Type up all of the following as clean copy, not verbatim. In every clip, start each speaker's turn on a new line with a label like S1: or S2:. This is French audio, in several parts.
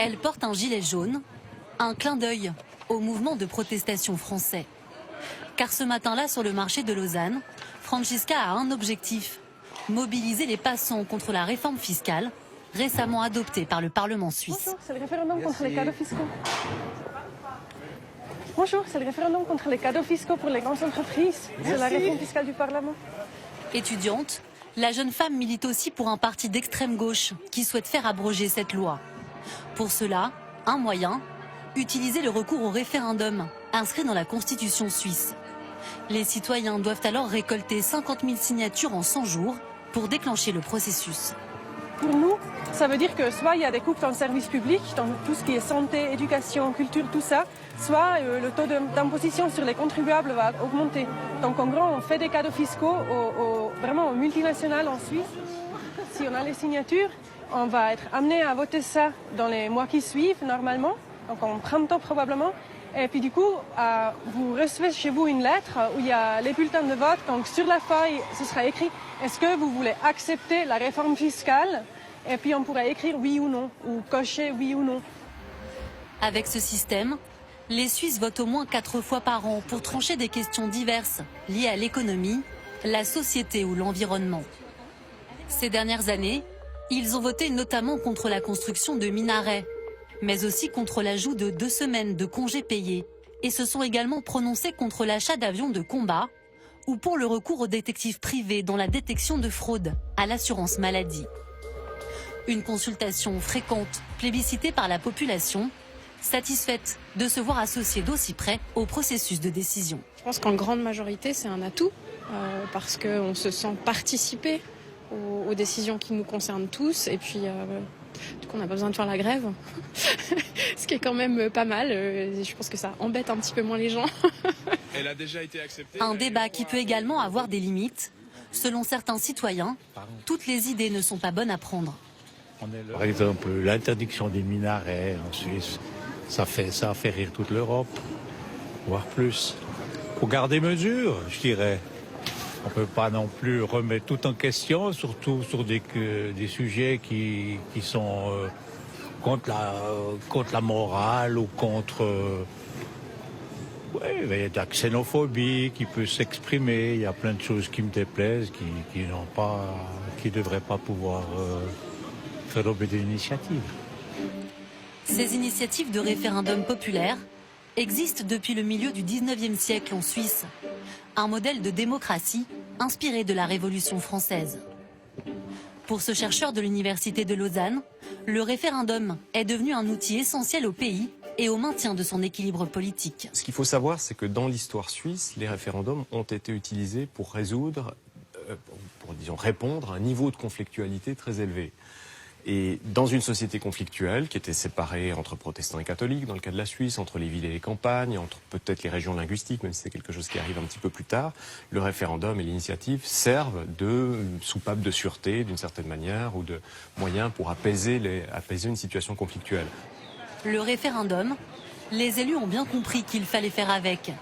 S1: Elle porte un gilet jaune, un clin d'œil au mouvement de protestation français. Car ce matin-là, sur le marché de Lausanne, Franziska a un objectif, mobiliser les passants contre la réforme fiscale récemment adoptée par le Parlement suisse.
S2: Bonjour, c'est le référendum contre les cadeaux fiscaux. Bonjour, c'est le référendum contre les cadeaux fiscaux pour les grandes entreprises. C'est la réforme fiscale du Parlement.
S1: Étudiante, la jeune femme milite aussi pour un parti d'extrême gauche qui souhaite faire abroger cette loi. Pour cela, un moyen, utiliser le recours au référendum inscrit dans la Constitution suisse. Les citoyens doivent alors récolter 50 000 signatures en 100 jours pour déclencher le processus.
S2: Pour nous, ça veut dire que soit il y a des coupes dans le service public, dans tout ce qui est santé, éducation, culture, tout ça, soit le taux d'imposition sur les contribuables va augmenter. Donc en gros, on fait des cadeaux fiscaux vraiment aux multinationales en Suisse. Si on a les signatures, on va être amené à voter ça dans les mois qui suivent normalement, donc en printemps probablement. Et puis du coup, vous recevez chez vous une lettre où il y a les bulletins de vote. Donc sur la feuille, ce sera écrit « Est-ce que vous voulez accepter la réforme fiscale ?» Et puis on pourrait écrire « Oui » ou « Non » ou cocher « Oui » ou « Non ».
S1: Avec ce système, les Suisses votent au moins 4 fois par an pour trancher des questions diverses liées à l'économie, la société ou l'environnement. Ces dernières années, ils ont voté notamment contre la construction de minarets, mais aussi contre l'ajout de 2 semaines de congés payés, et se sont également prononcés contre l'achat d'avions de combat ou pour le recours aux détectives privés dans la détection de fraude à l'assurance maladie. Une consultation fréquente, plébiscitée par la population, satisfaite de se voir associée d'aussi près au processus de décision.
S3: Je pense qu'en grande majorité, c'est un atout, parce qu'on se sent participer aux décisions qui nous concernent tous, et puis du coup on n'a pas besoin de faire la grève, ce qui est quand même pas mal. Je pense que ça embête un petit peu moins les gens.
S4: Elle a déjà été acceptée.
S1: Un débat qui peut également avoir des limites. Selon certains citoyens, toutes les idées ne sont pas bonnes à prendre.
S5: Par exemple, l'interdiction des minarets en Suisse, ça a fait rire toute l'Europe, voire plus. Faut garder mesure, je dirais. On ne peut pas non plus remettre tout en question, surtout sur des sujets qui sont contre la morale ou contre... il y a de la xénophobie qui peut s'exprimer. Il y a plein de choses qui me déplaisent, qui ne devraient pas pouvoir faire l'objet d'une initiative.
S1: Ces initiatives de référendum populaire existent depuis le milieu du 19e siècle en Suisse. Un modèle de démocratie inspiré de la Révolution française. Pour ce chercheur de l'Université de Lausanne, le référendum est devenu un outil essentiel au pays et au maintien de son équilibre politique.
S6: Ce qu'il faut savoir, c'est que dans l'histoire suisse, les référendums ont été utilisés pour répondre à un niveau de conflictualité très élevé. Et dans une société conflictuelle qui était séparée entre protestants et catholiques, dans le cas de la Suisse, entre les villes et les campagnes, entre peut-être les régions linguistiques, même si c'est quelque chose qui arrive un petit peu plus tard, le référendum et l'initiative servent de soupape de sûreté, d'une certaine manière, ou de moyens pour apaiser une situation conflictuelle.
S1: Le référendum, les élus ont bien compris qu'il fallait faire avec.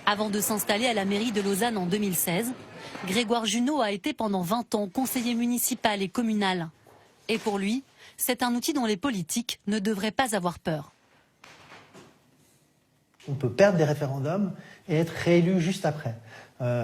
S1: Avant de s'installer à la mairie de Lausanne en 2016, Grégoire Junot a été pendant 20 ans conseiller municipal et communal. Et pour lui, c'est un outil dont les politiques ne devraient pas avoir peur.
S7: On peut perdre des référendums et être réélu juste après.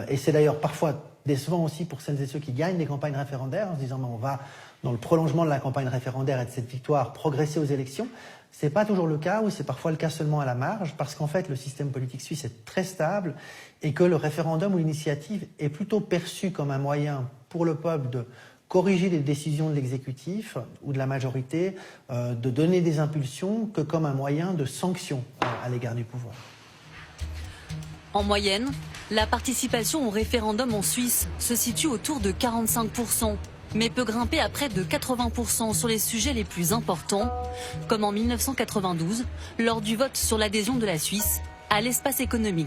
S7: Et c'est d'ailleurs parfois décevant aussi pour celles et ceux qui gagnent des campagnes référendaires en se disant on va, dans le prolongement de la campagne référendaire et de cette victoire, progresser aux élections. Ce n'est pas toujours le cas, ou c'est parfois le cas seulement à la marge, parce qu'en fait le système politique suisse est très stable et que le référendum ou l'initiative est plutôt perçu comme un moyen pour le peuple de corriger les décisions de l'exécutif ou de la majorité, de donner des impulsions, que comme un moyen de sanction à l'égard du pouvoir.
S1: En moyenne, la participation au référendum en Suisse se situe autour de 45%, mais peut grimper à près de 80% sur les sujets les plus importants, comme en 1992, lors du vote sur l'adhésion de la Suisse à l'espace économique.